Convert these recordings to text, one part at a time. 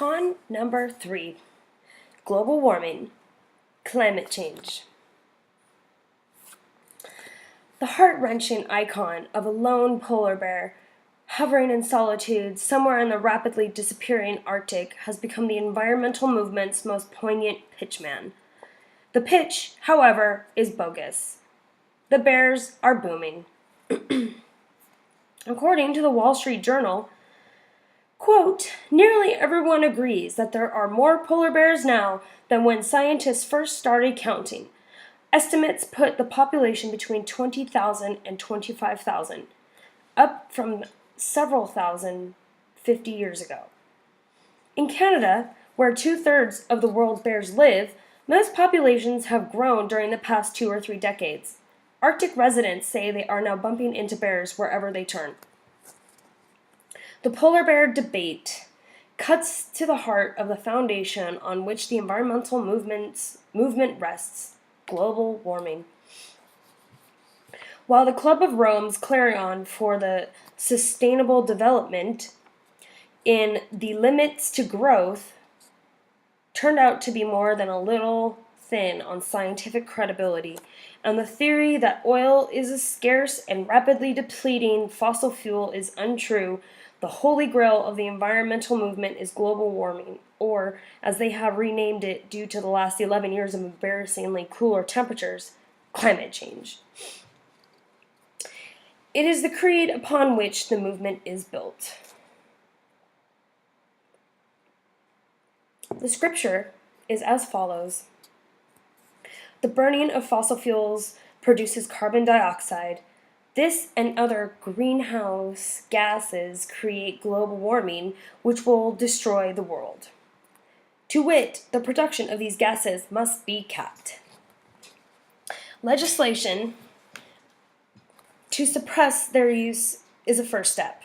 Icon number 3, global warming, climate change. The heart-wrenching icon of a lone polar bear hovering in solitude somewhere in the rapidly disappearing Arctic has become the environmental movement's most poignant pitchman. The pitch, however, is bogus. The bears are booming. According to the Wall Street Journal, quote, nearly everyone agrees that there are more polar bears now than when scientists first started counting. Estimates put the population between 20,000 and 25,000, up from several thousand 50 years ago. In Canada, where 2/3 of the world's bears live, most populations have grown during the past 2 or 3 decades. Arctic residents say they are now bumping into bears wherever they turn. The polar bear debate cuts to the heart of the foundation on which the environmental movement rests: global warming. While the Club of Rome's clarion for the sustainable development in the limits to growth turned out to be more than a little thin on scientific credibility, and the theory that oil is a scarce and rapidly depleting fossil fuel is untrue, the holy grail of the environmental movement is global warming, or, as they have renamed it due to the last 11 years of embarrassingly cooler temperatures, climate change. It is the creed upon which the movement is built. The scripture is as follows: the burning of fossil fuels produces carbon dioxide. This and other greenhouse gases create global warming, which will destroy the world. To wit, the production of these gases must be capped. Legislation to suppress their use is a first step.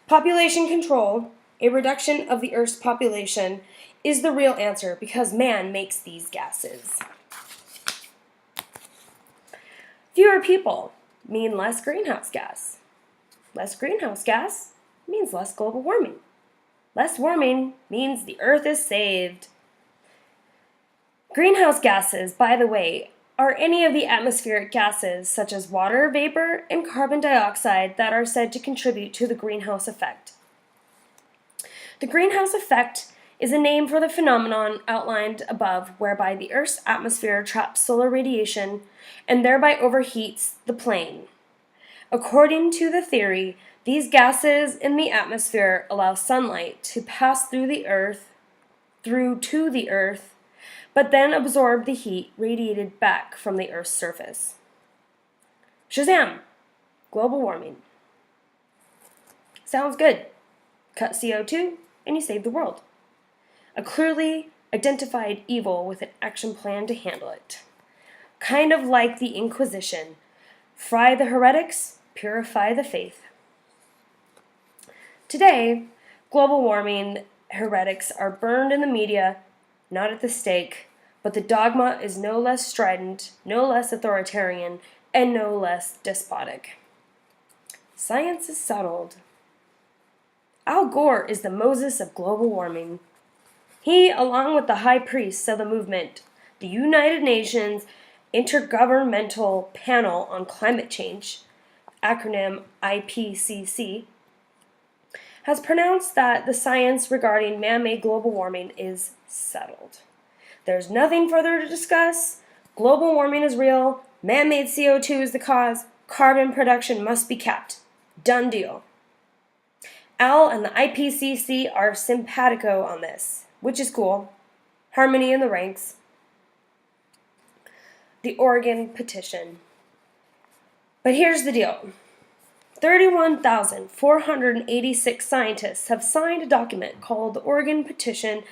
Population control, a reduction of the Earth's population, is the real answer because man makes these gases. Fewer people mean less greenhouse gas. Less greenhouse gas means less global warming. Less warming means the Earth is saved. Greenhouse gases, by the way, are any of the atmospheric gases such as water vapor and carbon dioxide that are said to contribute to the greenhouse effect. The greenhouse effect is a name for the phenomenon outlined above, whereby the Earth's atmosphere traps solar radiation and thereby overheats the plane. According to the theory, these gases in the atmosphere allow sunlight to pass through to the Earth, but then absorb the heat radiated back from the Earth's surface. Shazam! Global warming. Sounds good. Cut CO2 and you save the world. A clearly identified evil with an action plan to handle it. Kind of like the Inquisition. Fry the heretics, purify the faith. Today, global warming heretics are burned in the media, not at the stake, but the dogma is no less strident, no less authoritarian, and no less despotic. Science is settled. Al Gore is the Moses of global warming. He, along with the high priests of the movement, the United Nations Intergovernmental Panel on Climate Change, acronym IPCC, has pronounced that the science regarding man-made global warming is settled. There's nothing further to discuss. Global warming is real. Man-made CO2 is the cause. Carbon production must be capped. Done deal. Al and the IPCC are simpatico on this, which is cool. Harmony in the ranks. The Oregon petition. But here's the deal. 31,486 scientists have signed a document called the Oregon Petition,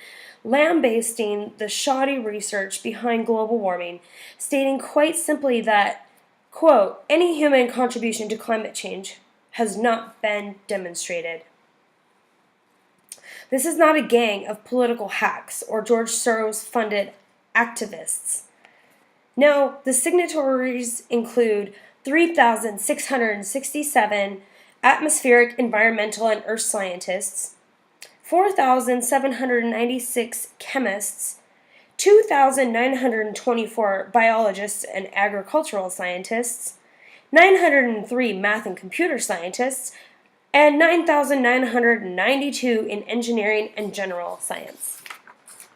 lambasting the shoddy research behind global warming, stating quite simply that, quote, any human contribution to climate change has not been demonstrated. This is not a gang of political hacks or George Soros-funded activists. No, the signatories include 3,667 atmospheric, environmental, and earth scientists, 4,796 chemists, 2,924 biologists and agricultural scientists, 903 math and computer scientists, and 9,992 in engineering and general science.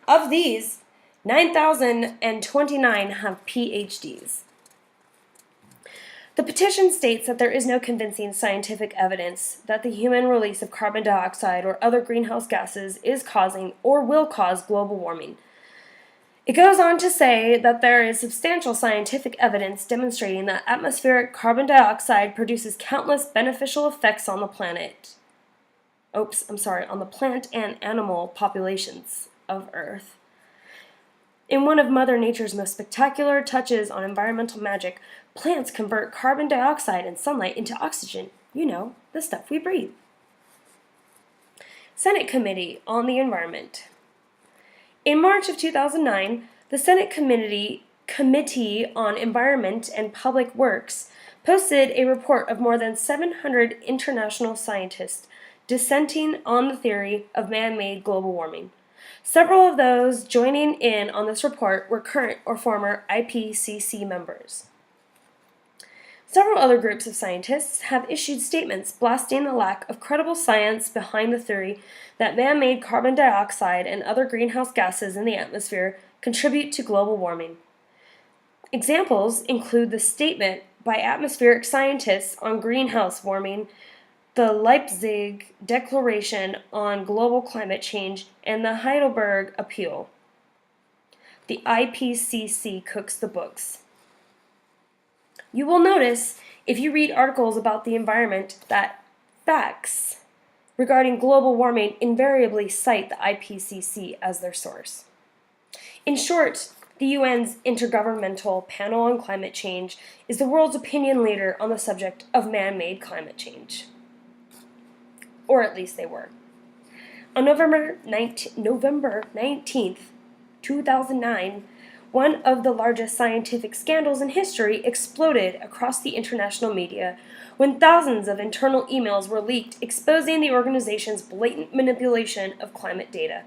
Of these, 9,029 have PhDs. The petition states that there is no convincing scientific evidence that the human release of carbon dioxide or other greenhouse gases is causing or will cause global warming. It goes on to say that there is substantial scientific evidence demonstrating that atmospheric carbon dioxide produces countless beneficial effects on the planet. On the plant and animal populations of Earth. In one of Mother Nature's most spectacular touches on environmental magic, plants convert carbon dioxide and sunlight into oxygen. You know, the stuff we breathe. Senate Committee on the Environment. In March of 2009, the Senate Committee on Environment and Public Works posted a report of more than 700 international scientists dissenting on the theory of man-made global warming. Several of those joining in on this report were current or former IPCC members. Several other groups of scientists have issued statements blasting the lack of credible science behind the theory that man-made carbon dioxide and other greenhouse gases in the atmosphere contribute to global warming. Examples include the statement by atmospheric scientists on greenhouse warming, the Leipzig Declaration on Global Climate Change, and the Heidelberg Appeal. The IPCC cooks the books. You will notice, if you read articles about the environment, that facts regarding global warming invariably cite the IPCC as their source. In short, the UN's Intergovernmental Panel on Climate Change is the world's opinion leader on the subject of man-made climate change. Or at least they were. On November 19th, 2009, one of the largest scientific scandals in history exploded across the international media when thousands of internal emails were leaked exposing the organization's blatant manipulation of climate data.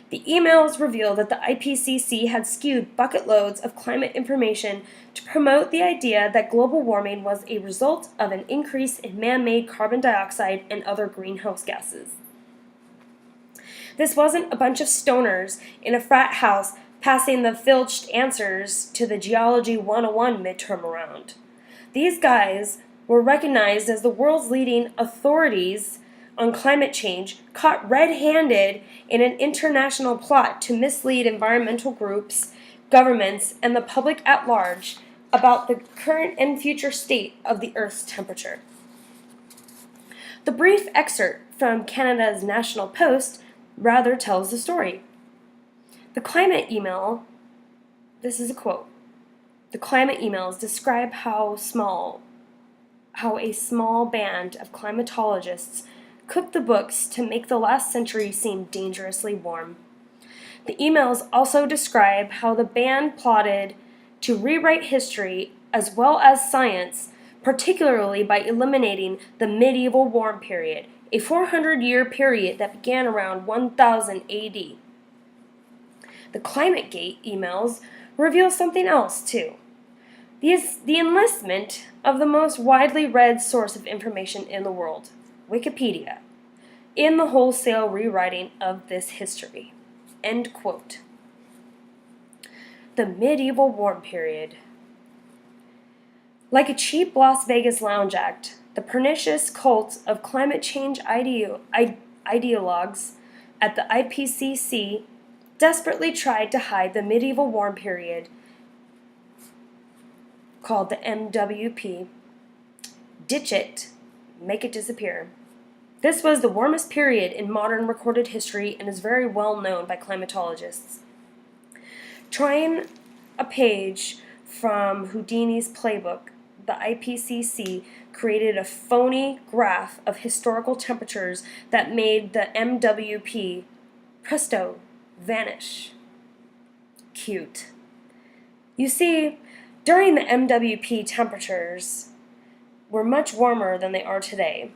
The emails revealed that the IPCC had skewed bucket loads of climate information to promote the idea that global warming was a result of an increase in man-made carbon dioxide and other greenhouse gases. This wasn't a bunch of stoners in a frat house passing the filched answers to the Geology 101 midterm around. These guys were recognized as the world's leading authorities on climate change, caught red-handed in an international plot to mislead environmental groups, governments, and the public at large about the current and future state of the Earth's temperature. The brief excerpt from Canada's National Post rather tells the story. The climate email, this is a quote, the climate emails describe how a small band of climatologists cooked the books to make the last century seem dangerously warm. The emails also describe how the band plotted to rewrite history as well as science, particularly by eliminating the medieval warm period, a 400-year period that began around 1000 AD. The ClimateGate emails reveal something else, too. The enlistment of the most widely read source of information in the world, Wikipedia, in the wholesale rewriting of this history. End quote. The medieval warm period. Like a cheap Las Vegas lounge act, the pernicious cult of climate change ideologues at the IPCC desperately tried to hide the medieval warm period called the MWP. Ditch it, make it disappear. This was the warmest period in modern recorded history and is very well known by climatologists. Trying a page from Houdini's playbook, the IPCC created a phony graph of historical temperatures that made the MWP, presto, vanish. Cute. You see, during the MWP temperatures were much warmer than they are today.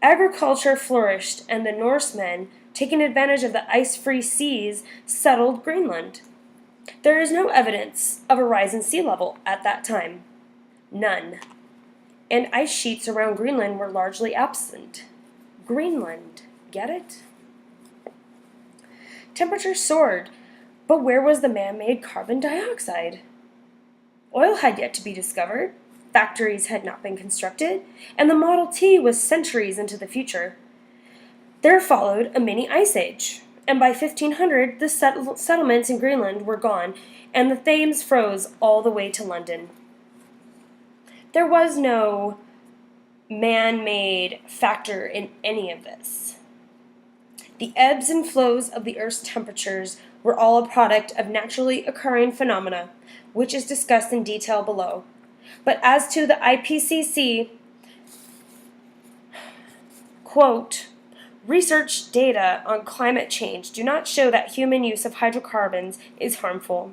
Agriculture flourished, and the Norsemen, taking advantage of the ice-free seas, settled Greenland. There is no evidence of a rise in sea level at that time. None. And ice sheets around Greenland were largely absent. Greenland, get it? Temperatures soared, but where was the man-made carbon dioxide? Oil had yet to be discovered, factories had not been constructed, and the Model T was centuries into the future. There followed a mini ice age, and by 1500 the settlements in Greenland were gone, and the Thames froze all the way to London. There was no man-made factor in any of this. The ebbs and flows of the Earth's temperatures were all a product of naturally occurring phenomena, which is discussed in detail below. But as to the IPCC, quote, research data on climate change do not show that human use of hydrocarbons is harmful.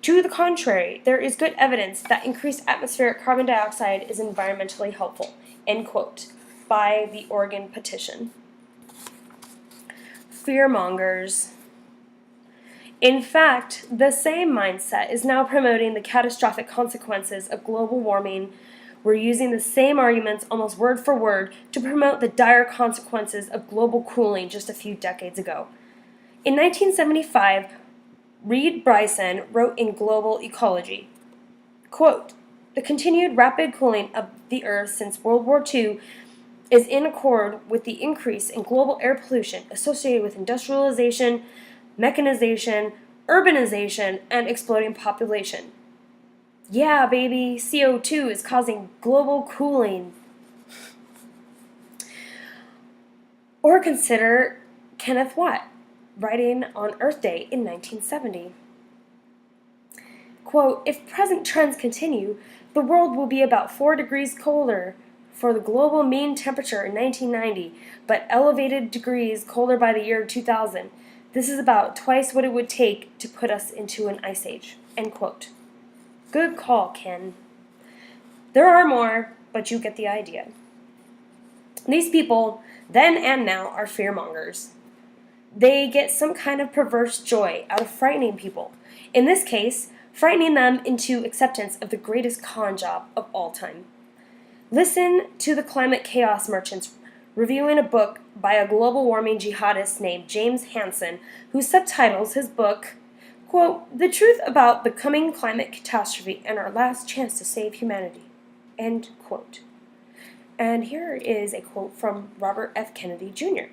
To the contrary, there is good evidence that increased atmospheric carbon dioxide is environmentally helpful, end quote, by the Oregon Petition. Fearmongers. In fact, the same mindset is now promoting the catastrophic consequences of global warming. We're using the same arguments almost word for word to promote the dire consequences of global cooling just a few decades ago. In 1975, Reed Bryson wrote in Global Ecology, quote, the continued rapid cooling of the Earth since World War II is in accord with the increase in global air pollution associated with industrialization, mechanization, urbanization, and exploding population. Yeah, baby, CO2 is causing global cooling. Or consider Kenneth Watt, writing on Earth Day in 1970. Quote, if present trends continue, the world will be about 4 degrees colder for the global mean temperature in 1990, but elevated degrees colder by the year 2000. This is about twice what it would take to put us into an ice age, end quote. Good call, Ken. There are more, but you get the idea. These people, then and now, are fearmongers. They get some kind of perverse joy out of frightening people. In this case, frightening them into acceptance of the greatest con job of all time. Listen to the climate chaos merchants reviewing a book by a global warming jihadist named James Hansen, who subtitles his book, quote, The Truth About the Coming Climate Catastrophe and Our Last Chance to Save Humanity, end quote. And here is a quote from Robert F. Kennedy, Jr.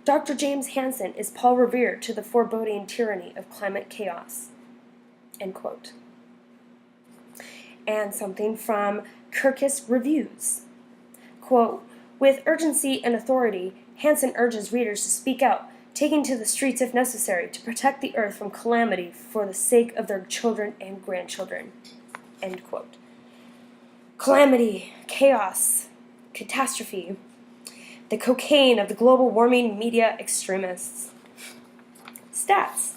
Dr. James Hansen is Paul Revere to the foreboding tyranny of climate chaos, end quote. And something from Kirkus Reviews, quote, with urgency and authority, Hansen urges readers to speak out, taking to the streets if necessary, to protect the earth from calamity for the sake of their children and grandchildren, end quote. Calamity, chaos, catastrophe, the cocaine of the global warming media extremists. Stats.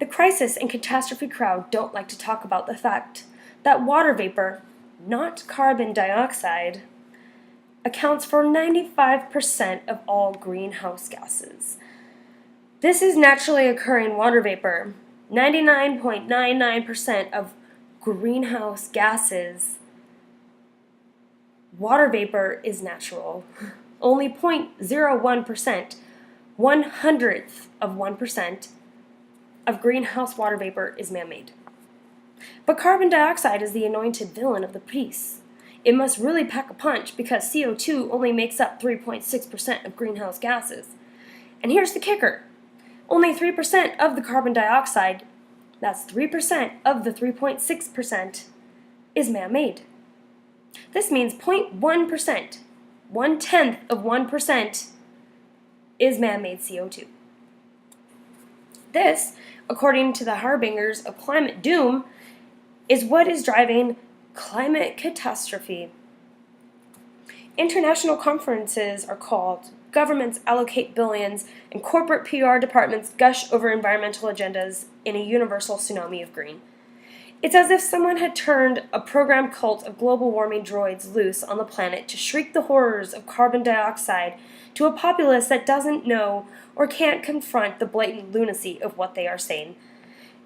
The crisis and catastrophe crowd don't like to talk about the fact that water vapor, not carbon dioxide, accounts for 95% of all greenhouse gases. This is naturally occurring water vapor. 99.99% of greenhouse gases, water vapor is natural. Only 0.01%, 1/100th of 1%, of greenhouse water vapor is man-made. But carbon dioxide is the anointed villain of the piece. It must really pack a punch because CO2 only makes up 3.6% of greenhouse gases. And here's the kicker. Only 3% of the carbon dioxide, that's 3% of the 3.6%, is man-made. This means 0.1%, 1/10 of 1%, is man-made CO2. This, according to the harbingers of climate doom, is what is driving climate catastrophe. International conferences are called, governments allocate billions, and corporate PR departments gush over environmental agendas in a universal tsunami of green. It's as if someone had turned a programmed cult of global warming droids loose on the planet to shriek the horrors of carbon dioxide to a populace that doesn't know or can't confront the blatant lunacy of what they are saying.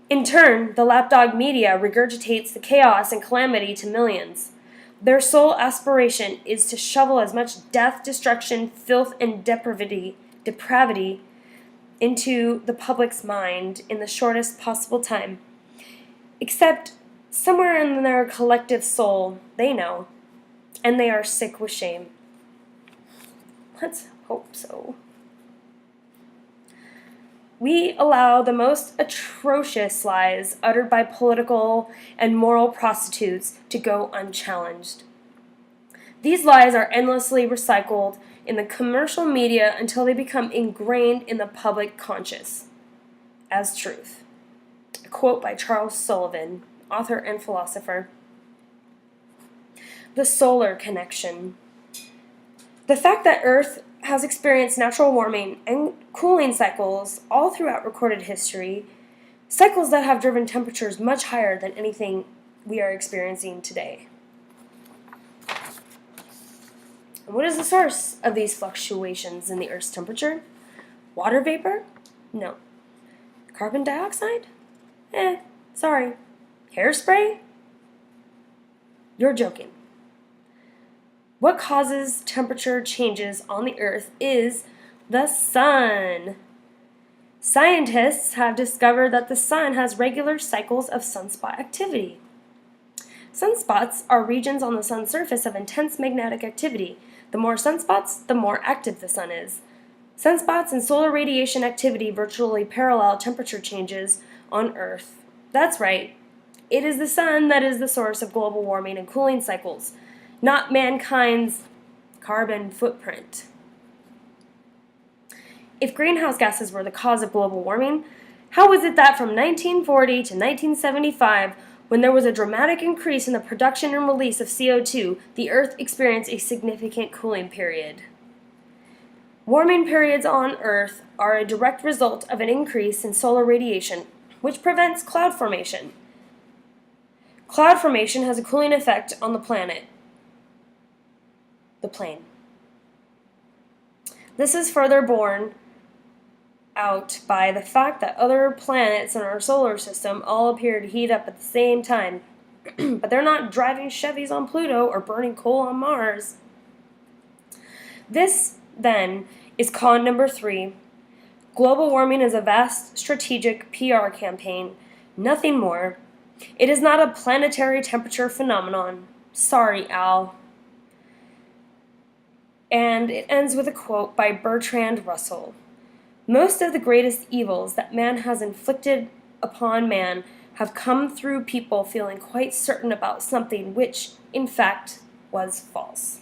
In turn, the lapdog media regurgitates the chaos and calamity to millions. Their sole aspiration is to shovel as much death, destruction, filth, and depravity into the public's mind in the shortest possible time. Except somewhere in their collective soul, they know, and they are sick with shame. Let's hope so. We allow the most atrocious lies uttered by political and moral prostitutes to go unchallenged. These lies are endlessly recycled in the commercial media until they become ingrained in the public conscious as truth. A quote by Charles Sullivan, author and philosopher. The solar connection. The fact that Earth has experienced natural warming and cooling cycles all throughout recorded history, cycles that have driven temperatures much higher than anything we are experiencing today. And what is the source of these fluctuations in the Earth's temperature? Water vapor? No. Carbon dioxide? Sorry. Hairspray? You're joking. What causes temperature changes on the Earth is the sun. Scientists have discovered that the sun has regular cycles of sunspot activity. Sunspots are regions on the sun's surface of intense magnetic activity. The more sunspots, the more active the sun is. Sunspots and solar radiation activity virtually parallel temperature changes on Earth. That's right. It is the sun that is the source of global warming and cooling cycles, not mankind's carbon footprint. If greenhouse gases were the cause of global warming, how is it that from 1940 to 1975, when there was a dramatic increase in the production and release of CO2, the Earth experienced a significant cooling period? Warming periods on Earth are a direct result of an increase in solar radiation, which prevents cloud formation. Cloud formation has a cooling effect on the planet, the plane. This is further borne out by the fact that other planets in our solar system all appear to heat up at the same time, but they're not driving Chevys on Pluto or burning coal on Mars. This, then, is con number 3. Global warming is a vast strategic PR campaign, nothing more. It is not a planetary temperature phenomenon. Sorry, Al. And it ends with a quote by Bertrand Russell. Most of the greatest evils that man has inflicted upon man have come through people feeling quite certain about something which, in fact, was false.